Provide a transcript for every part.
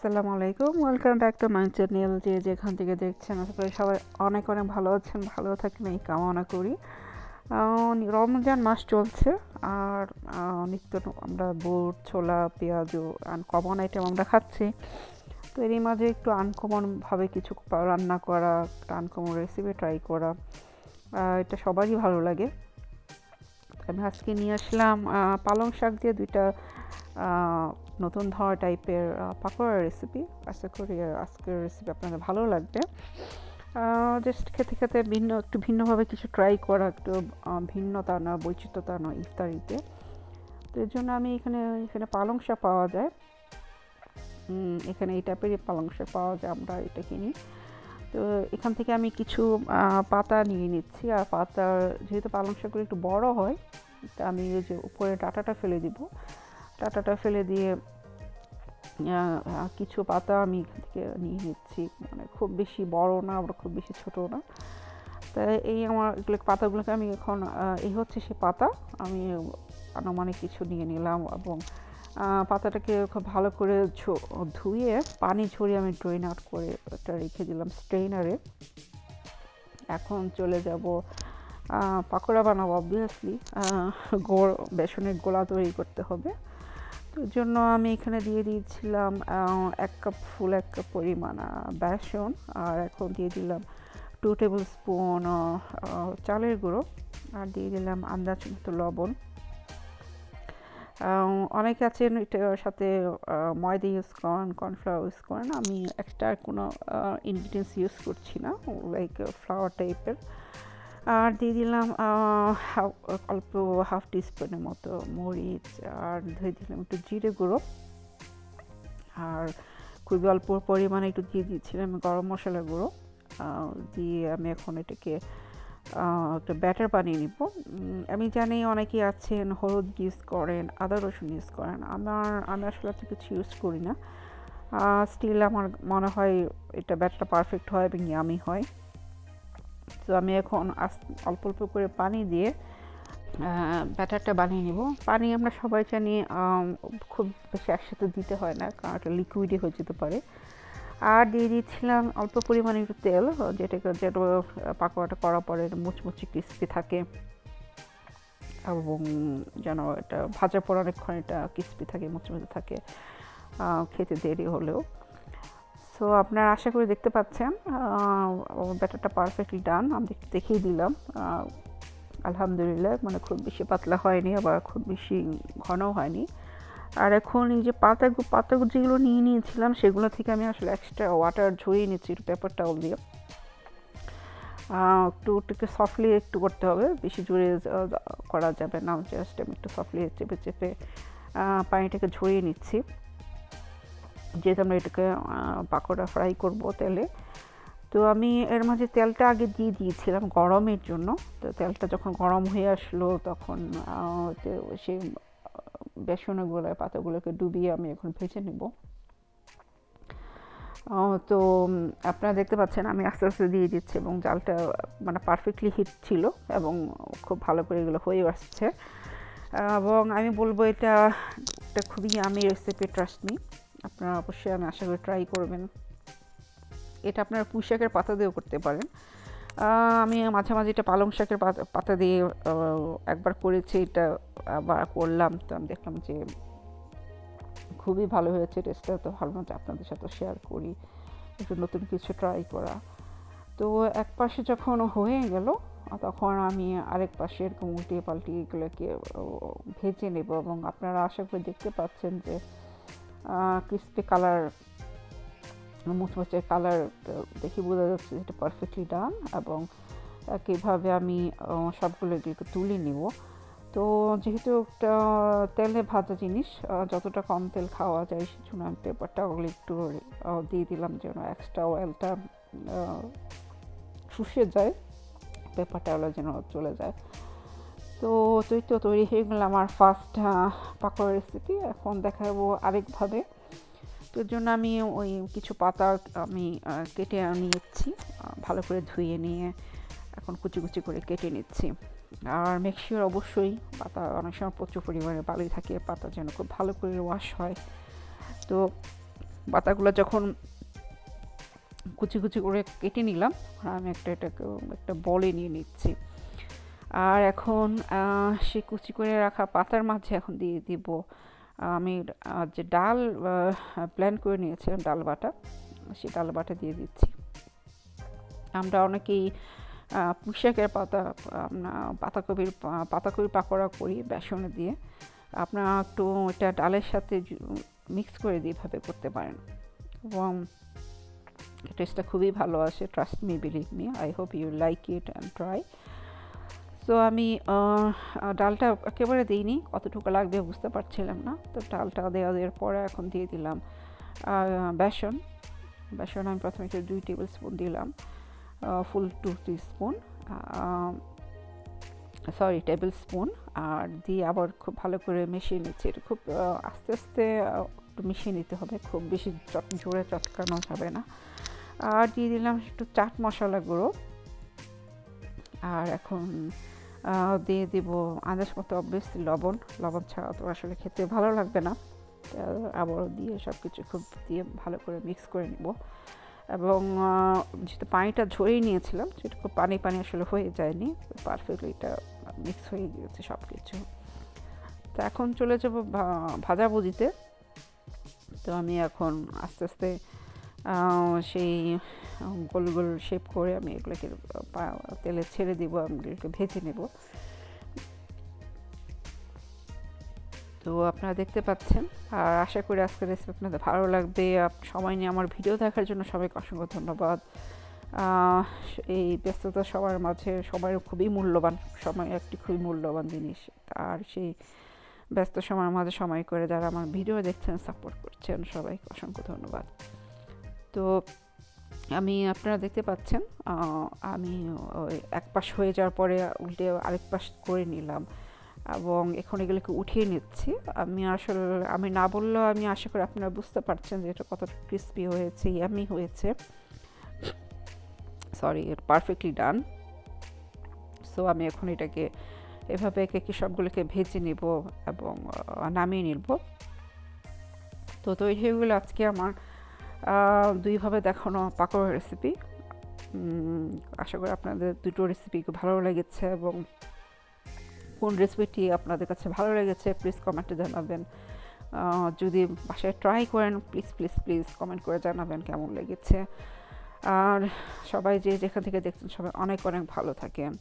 আসসালামু আলাইকুম, welcome back to my channel. যে যেখান থেকে দেখছেন আশা করি সবাই অনেক অনেক ভালো আছেন, ভালো থাকেন এই কামনা করি। রমজান মাস চলছে আর নিত্য আমরা বুট ছোলা পেঁয়াজু কমন আইটেম আমরা খাচ্ছি। তো এরই মাঝে একটু আনকমনভাবে কিছু রান্না করা, আনকমন রেসিপি ট্রাই করা, এটা সবারই ভালো লাগে। আমি আজকে নিয়ে আসলাম পালং শাক দিয়ে দুইটা নতুন ধরনের টাইপের পাকোড়া রেসিপি। আশা করি আজকের রেসিপি আপনাদের ভালো লাগবে। জাস্ট খেতে খেতে একটু ভিন্নভাবে কিছু ট্রাই করা, একটু ভিন্নতা না বৈচিত্র্যতা না ইফতারিতে। তো এর জন্য আমি এখানে পালং শাক পাওয়া যায়, এখানে এই টাইপেরই পালং শাক পাওয়া যায়, আমরা এটা কিনি। তো এখান থেকে আমি কিছু পাতা নিয়ে নিচ্ছি। আর পাতার যেহেতু পালং শাকগুলো একটু বড় হয়, তা আমি ওই যে উপরে ডাঁটাটা ফেলে দিব। ডাঁটাটা ফেলে দিয়ে কিছু পাতা আমি এখান থেকে নিয়ে নিচ্ছি, মানে খুব বেশি বড় না আবার খুব বেশি ছোট না। তাই এই আমার এগুলো পাতাগুলোকে আমি এখন এই হচ্ছে সে পাতা, আমি আনুমানিক কিছু নিয়ে নিলাম এবং পাতাটাকে খুব ভালো করে ধুয়ে পানি ঝরিয়ে আমি ড্রেন আউট করে এটা রেখে দিলাম স্ট্রেনারে। এখন চলে যাব পাকোড়া বানাবো। অবভিয়াসলি বেসনের গোলা তৈরি করতে হবে। তো জন্য আমি এখানে দিয়ে দিয়েছিলাম 1 কাপ পরিমাণ বেসন, আর এখন দিয়ে দিলাম 2 টেবিল স্পুন চালের গুঁড়ো, আর দিয়ে দিলাম আন্দাজ মতো লবণ। অনেকে আছেন এটার সাথে ময়দা ইউজ করেন, কর্নফ্লাওয়ার ইউজ করেন। আমি এক্সট্রা কোনো ইনগ্রিডিয়েন্টস ইউজ করছি না, লাইক ফ্লাওয়ার টাইপের। আর দিয়ে দিলাম অল্প হাফ টিস্পুনের মতো মরিচ, আর ধুয়ে দিলাম একটু জিরে গুঁড়ো, আর খুবই অল্প পরিমাণে একটু দিয়ে দিয়েছিলাম গরম মশলা গুঁড়ো। দিয়ে আমি এখন এটাকে একটা ব্যাটার বানিয়ে নিব। আমি জানি অনেকেই আছেন হলুদ ইউজ করেন, আদা রসুন ইউজ করেন। আমি আসলে এত কিছু ইউজ করি না। স্টিল আমার মনে হয় এটা ব্যাটারটা পারফেক্ট হয় এবং ইয়ামি হয়। তো আমি এখন অল্প অল্প করে পানি দিয়ে ব্যাটারটা বানিয়ে নিব। পানি আমরা সবাই জানি খুব বেশি একসাথে দিতে হয় না, কারণ এটা লিকুইডই হয়ে যেতে পারে। আর দিয়ে দিচ্ছিলাম অল্প পরিমাণে একটু তেল, যেটা পাকোড়াটা করার পরে মুচমুচে ক্রিস্পি থাকে এবং যেন এটা ভাজার পর অনেকক্ষণ এটা ক্রিস্পি থাকে, মুচমুচে থাকে, খেতে দেরি হলেও। সো আপনারা আশা করি দেখতে পাচ্ছেন ব্যাটারটা পারফেক্টলি ডান। আমি দেখিয়ে দিলাম, আলহামদুলিল্লাহ, মানে খুব বেশি পাতলা হয়নি আবার খুব বেশি ঘনও হয়নি। আর এখন এই যে পাতা যেগুলো নিয়ে নিয়েছিলাম সেগুলো থেকে আমি আসলে এক্সট্রা ওয়াটার ঝরিয়ে নিচ্ছি একটু পেপার টাওয়াল দিয়ে। একটু সফটলি একটু করতে হবে, বেশি জোরে করা যাবে না। জাস্ট আমি একটু সফটলি চেপে চেপে পানিটাকে ঝরিয়ে নিচ্ছি, যেহেতু আমরা এটাকে পাকোড়া ফ্রাই করবো তেলে। তো আমি এর মাঝে তেলটা আগে দিয়ে দিয়েছিলাম গরমের জন্য। তো তেলটা যখন গরম হয়ে আসলো তখন সেই বেসনের গোলায় পাতাগুলোকে ডুবিয়ে আমি এখন ভেজে নেব। তো আপনারা দেখতে পাচ্ছেন আমি আস্তে আস্তে দিয়ে দিচ্ছি এবং জালটা মানে পারফেক্টলি হিট ছিল এবং খুব ভালো করে এগুলো হয়ে আসছে। এবং আমি বলবো এটা খুবই আমি রেসিপি, ট্রাস্ট মি। আপনারা অবশ্যই আমি আশা করি ট্রাই করবেন। এটা আপনারা পুঁই শাকের পাতা দিয়েও করতে পারেন। আমি মাঝে মাঝে এটা পালং শাকের পাতা দিয়ে একবার করেছি, এটা আবার করলাম। তো আমি দেখলাম যে খুবই ভালো হয়েছে, টেস্টটা তো ভালো না যে আপনাদের সাথে শেয়ার করি, একটু নতুন কিছু ট্রাই করা। তো এক পাশে যখন হয়ে গেল তখন আমি আরেক পাশে এরকম উল্টিয়ে পাল্টিয়ে এগুলোকে ভেজে নেব। এবং আপনারা আশা করি দেখতে পাচ্ছেন যে ক্রিস্পি কালার, মুচমুচে কালার দেখে বোঝা যাচ্ছে যেটা পারফেক্টলি ডান। এবং কীভাবে আমি সবগুলো এগুলোকে তুলে নিব। তো যেহেতু একটা তেলে ভাজা জিনিস, যতটা কম তেল খাওয়া যায় সেজন্য আমি পেপারটা ওগুলো একটু দিয়ে দিলাম যেন এক্সট্রা অয়েলটা শুষে যায়, পেপারটা ওগুলো যেন চলে যায়। তো তৈরি হয়ে গেল আমার ফার্স্ট পাকোড়া রেসিপি। এখন দেখাবো আরেকভাবে। তো এর জন্য আমি ওই কিছু পাতা আমি কেটে নিয়েছি, ভালো করে ধুয়ে নিয়ে এখন কুচি কুচি করে কেটে নিচ্ছি। আর মেক শিওর অবশ্যই পাতা অনেক সময় প্রচুর পরিমাণে বালি থাকে, পাতা যেন খুব ভালো করে ওয়াশ হয়। তো পাতাগুলো যখন কুচি কুচি করে কেটে নিলাম, আমি এটাকে একটা বলে নিয়ে নিচ্ছি। আর এখন সেই কুচি করে রাখা পাতার মাঝে এখন দিয়ে দিব আমি যে ডাল ব্লেন্ড করে নিয়েছিলাম, ডাল বাটা, সেই ডাল বাটা দিয়ে দিচ্ছি। আমরা অনেকেই পুঁইশাকের পাতাকপির পাকোড়া করি বেসনে দিয়ে। আপনারা একটু এটা ডালের সাথে মিক্স করে দিয়ে এভাবে করতে পারেন, এবং টেস্টটা খুবই ভালো আসে। Trust me, believe me, I hope you like it and try. So আমি ডালটা একেবারে দিইনি, কতটুকু লাগবে বুঝতে পারছিলাম না, তো ডালটা দেওয়ার পরে এখন দিয়ে দিলাম বেসন। আমি প্রথমে 2 টেবিল স্পুন দিলাম, ফুল 2 টিস্পুন, টেবিল স্পুন, আর দিয়ে আবার খুব ভালো করে মিশিয়ে নিচ্ছি। এটা খুব আস্তে আস্তে একটু মিশিয়ে নিতে হবে, খুব বেশি জোরে চটকানো যাবে না। আর দিয়ে দিলাম একটু চাট মশলা গুঁড়ো, আর এখন দিয়ে দিব আন্দাজ মতো অবভিয়াসলি লবণ ছাড়া তো আসলে খেতে ভালো লাগবে না। আবারও দিয়ে সব কিছু খুব দিয়ে ভালো করে মিক্স করে নিব, এবং যেহেতু পানিটা ঝরিয়ে নিয়েছিলাম, সেটা খুব পানি আসলে হয়ে যায়নি, পারফেক্টলি এটা মিক্স হয়ে গিয়েছে সব কিছু। তো এখন চলে যাব ভাজাভুজিতে। তো আমি এখন আস্তে আস্তে সেই গোল গোল শেপ করে আমি এগুলোকে তেলে ছেড়ে দিব, আমি এগুলোকে ভেজে নেব। তো আপনারা দেখতে পাচ্ছেন, আর আশা করি আজকের রেসিপি আপনাদের ভালো লাগবে। সময় নিয়ে আমার ভিডিও দেখার জন্য সবাইকে অসংখ্য ধন্যবাদ। এই ব্যস্ততা সবার মাঝে সময়ের খুবই মূল্যবান, সময় একটি খুবই মূল্যবান জিনিস, আর সেই ব্যস্ত সময়ের মাঝে সময় করে যারা আমার ভিডিও দেখছেন, সাপোর্ট করছেন, সবাইকে অসংখ্য ধন্যবাদ। তো আপনারা দেখতে পাচ্ছেন, আমি এক পাশ হয়ে যাওয়ার পরে উল্টে আরেক পাশ করে নিলাম, এবং এখন এগুলোকে উঠিয়ে নিচ্ছি। আমি না বললেও আমি আশা করি আপনারা বুঝতে পারছেন যে এটা কতটা ক্রিস্পি হয়েছে, ইয়ামি হয়েছে। পারফেক্টলি ডান। সো আমি এখন এটাকে এভাবে একে সবগুলোকে ভেজে নেব এবং নামিয়ে নেব। তো তৈরি হয়ে গেলো আজকে আমার 2ভাবে দেখানো পাকোড়া রেসিপি। আশা করি আপনাদের দুটো রেসিপি ভালো লেগেছে, এবং কোন রেসিপিটি আপনাদের কাছে ভালো লেগেছে প্লিজ কমেন্টে জানাবেন। যদি বাসায় ট্রাই করেন প্লিজ কমেন্ট করে জানাবেন কেমন লেগেছে। আর সবাই যেখান থেকে দেখছেন সবাই অনেক ভালো থাকেন।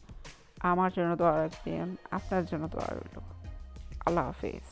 আমার জন্য দোয়া রাখবেন, আপনার জন্য দোয়া রইল। আল্লাহ হাফেজ।